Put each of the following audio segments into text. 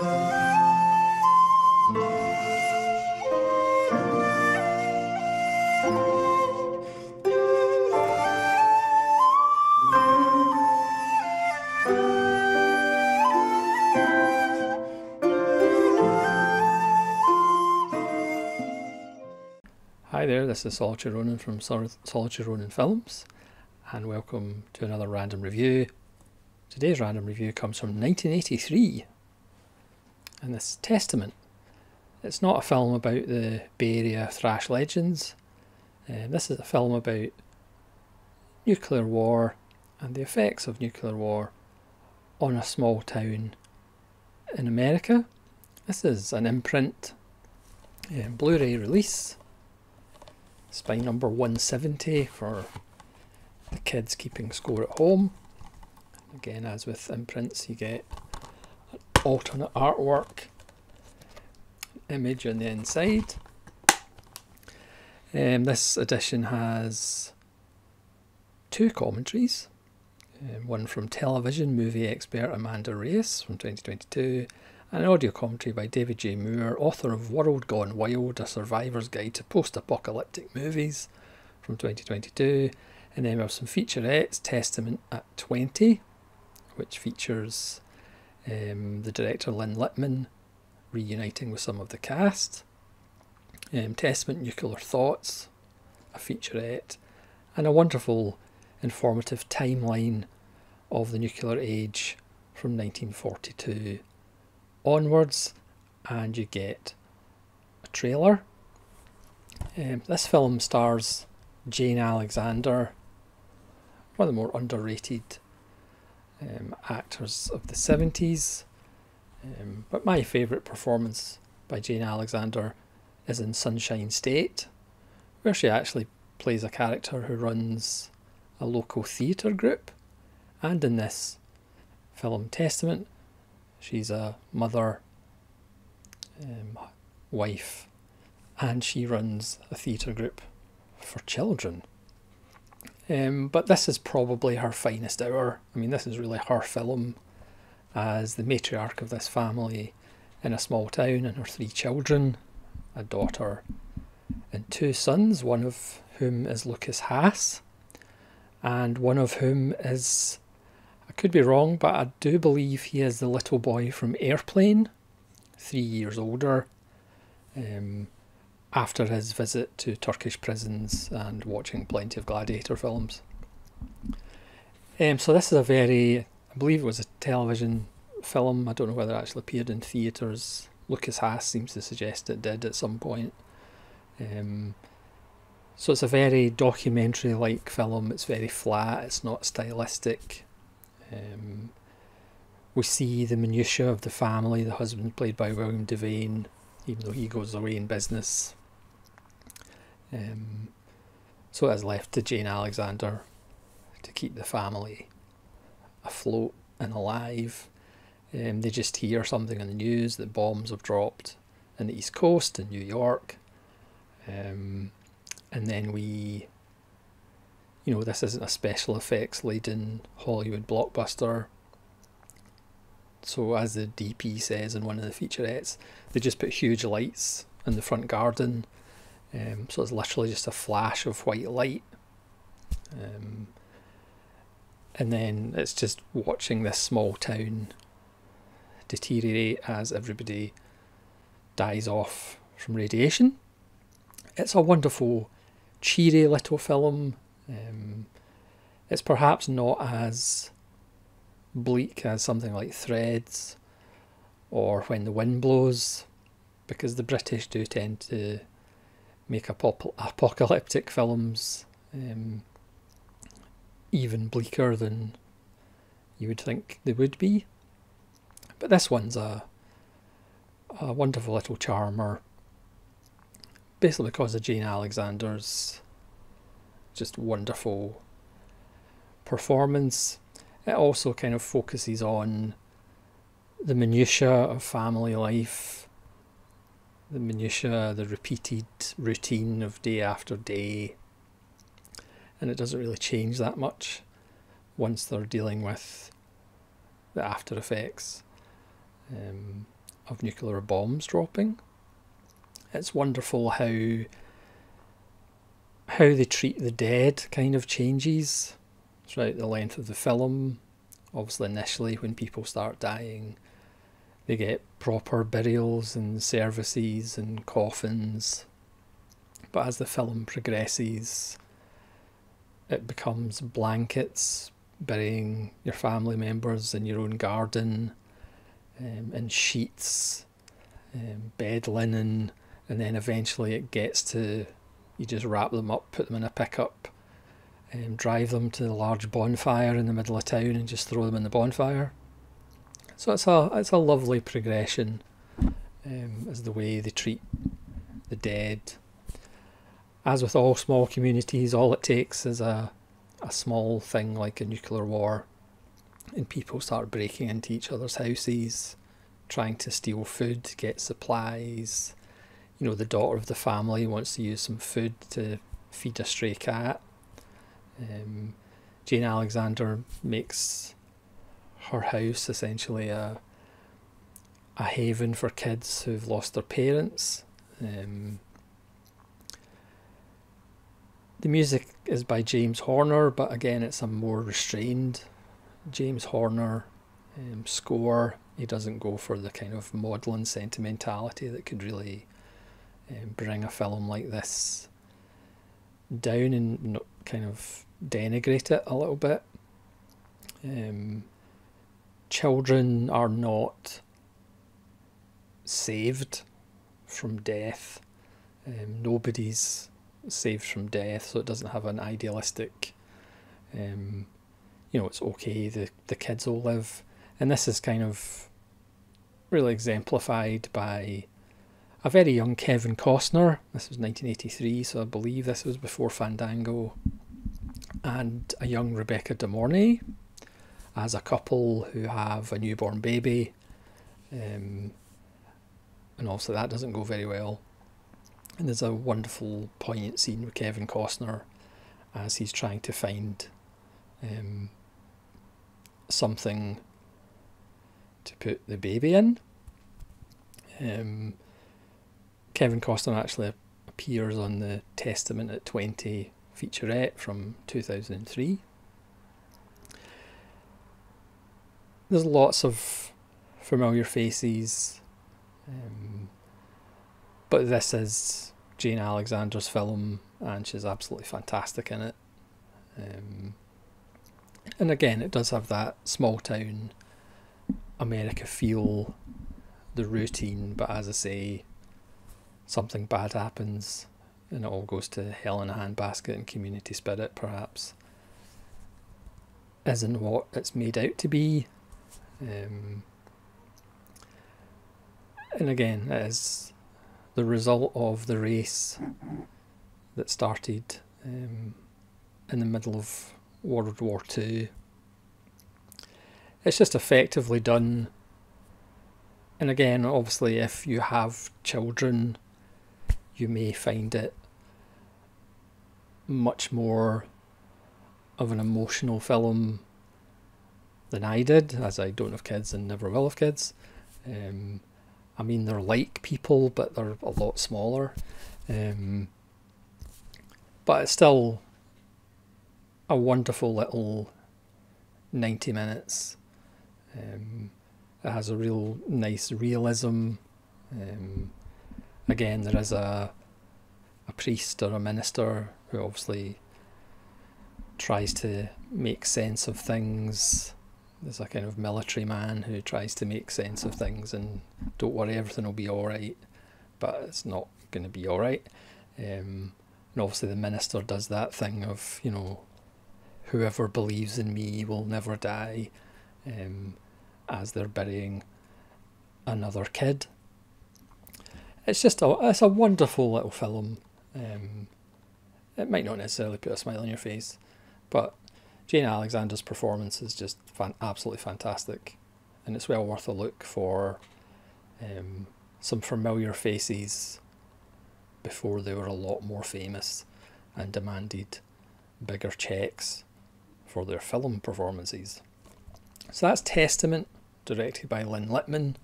Hi there, this is Solitary Ronin from Solitary Ronin Films, and welcome to another random review. Today's random review comes from 1983, and this is Testament. It's not a film about the Bay Area thrash legends. This is a film about nuclear war and the effects of nuclear war on a small town in America. This is an imprint Blu-ray release. Spine number 170 for the kids keeping score at home. Again, as with imprints, you get an alternate artwork image on the inside. This edition has two commentaries, one from television movie expert Amanda Reyes from 2022, and an audio commentary by David J. Moore, author of World Gone Wild, A Survivor's Guide to Post-Apocalyptic Movies from 2022. And then we have some featurettes, Testament at 20, which features the director Lynn Lippman reuniting with some of the cast. Testament Nuclear Thoughts, a featurette, and a wonderful informative timeline of the nuclear age from 1942 onwards, and you get a trailer. This film stars Jane Alexander, one of the more underrated actors of the 70s, but my favourite performance by Jane Alexander is in Sunshine State, where she actually plays a character who runs a local theatre group, and in this film Testament she's a mother, wife, and she runs a theatre group for children. But this is probably her finest hour. I mean, this is really her film as the matriarch of this family in a small town, and her three children, a daughter and two sons, one of whom is Lucas Haas, and one of whom is, I could be wrong, but I do believe he is the little boy from Airplane, 3 years older, after his visit to Turkish prisons and watching plenty of Gladiator films. So this is a very, I believe it was a television film. I don't know whether it actually appeared in theatres. Lucas Haas seems to suggest it did at some point. So it's a very documentary-like film. It's very flat, it's not stylistic. We see the minutiae of the family. The husband played by William Devane, even though he goes away in business. So it is left to Jane Alexander to keep the family afloat and alive. They just hear something on the news that bombs have dropped in the East Coast in New York. And then this isn't a special effects laden Hollywood blockbuster. So as the DP says in one of the featurettes, they just put huge lights in the front garden. So it's literally just a flash of white light. And then it's just watching this small town deteriorate as everybody dies off from radiation. It's a wonderful, cheery little film. It's perhaps not as bleak as something like Threads or When the Wind Blows, because the British do tend to make apocalyptic films even bleaker than you would think they would be. But this one's a wonderful little charmer, basically because of Jane Alexander's just wonderful performance. It also kind of focuses on the minutiae of family life, the minutiae, the repeated routine of day after day, and it doesn't really change that much once they're dealing with the after effects. of nuclear bombs dropping. It's wonderful how they treat the dead kind of changes throughout the length of the film. Obviously, initially when people start dying, they get proper burials and services and coffins. But as the film progresses, it becomes blankets, burying your family members in your own garden, and sheets, bed linen, and then eventually it gets to, you just wrap them up, put them in a pickup, drive them to the large bonfire in the middle of town and just throw them in the bonfire. So it's a lovely progression as the way they treat the dead. As with all small communities, all it takes is a small thing like a nuclear war, and people start breaking into each other's houses, trying to steal food, get supplies. You know, the daughter of the family wants to use some food to feed a stray cat. Jane Alexander makes her house essentially a haven for kids who've lost their parents. The music is by James Horner, but again it's a more restrained James Horner score. He doesn't go for the kind of maudlin sentimentality that could really bring a film like this down and kind of denigrate it a little bit. Children are not saved from death. Nobody's saved from death, so it doesn't have an idealistic, it's okay, the kids will live. And this is kind of really exemplified by a very young Kevin Costner. This was 1983, so I believe this was before Fandango. And a young Rebecca De Mornay as a couple who have a newborn baby. And also that doesn't go very well. And there's a wonderful poignant scene with Kevin Costner as he's trying to find something to put the baby in. Kevin Costner actually appears on the Testament at 20 featurette from 2003. There's lots of familiar faces, but this is Jane Alexander's film and she's absolutely fantastic in it. And again, it does have that small town America feel, the routine, but as I say, something bad happens and it all goes to hell in a handbasket, and community spirit perhaps isn't what it's made out to be. And again, it is the result of the race that started in the middle of World War II. It's just effectively done. And again, obviously, if you have children, you may find it much more of an emotional film than I did, as I don't have kids and never will have kids. I mean, they're like people, but they're a lot smaller. But it's still a wonderful little 90 minutes. It has a real nice realism. Again, there is a priest or a minister who obviously tries to make sense of things. There's a kind of military man who tries to make sense of things and don't worry, everything will be alright, but it's not going to be alright. And obviously the minister does that thing of, whoever believes in me will never die, as they're burying another kid. It's a wonderful little film. It might not necessarily put a smile on your face, but Jane Alexander's performance is just absolutely fantastic, and it's well worth a look for some familiar faces before they were a lot more famous and demanded bigger checks for their film performances. So that's Testament, directed by Lynn Littman.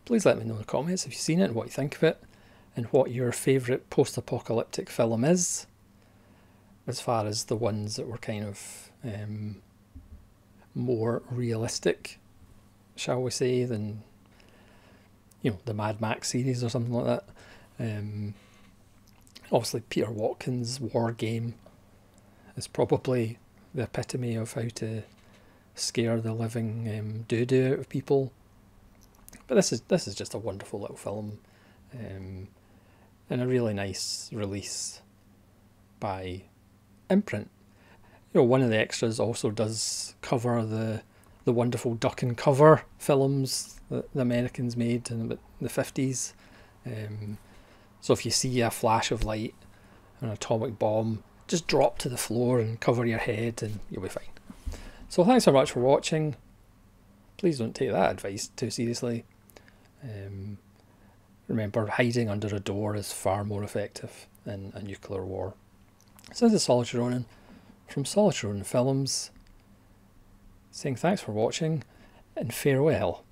Please let me know in the comments if you've seen it and what you think of it, and what your favourite post-apocalyptic film is, as far as the ones that were kind of more realistic, shall we say, than, you know, the Mad Max series or something like that. Obviously Peter Watkins' War Game is probably the epitome of how to scare the living doo-doo out of people. But this is just a wonderful little film, and a really nice release by Imprint. You know, one of the extras also does cover the wonderful duck and cover films that the Americans made in the 50s. So if you see a flash of light, an atomic bomb, just drop to the floor and cover your head and you'll be fine. So thanks so much for watching. Please don't take that advice too seriously. Remember, hiding under a door is far more effective in a nuclear war. So this is Solitary Ronin from Solitary Ronin Films, saying thanks for watching and farewell.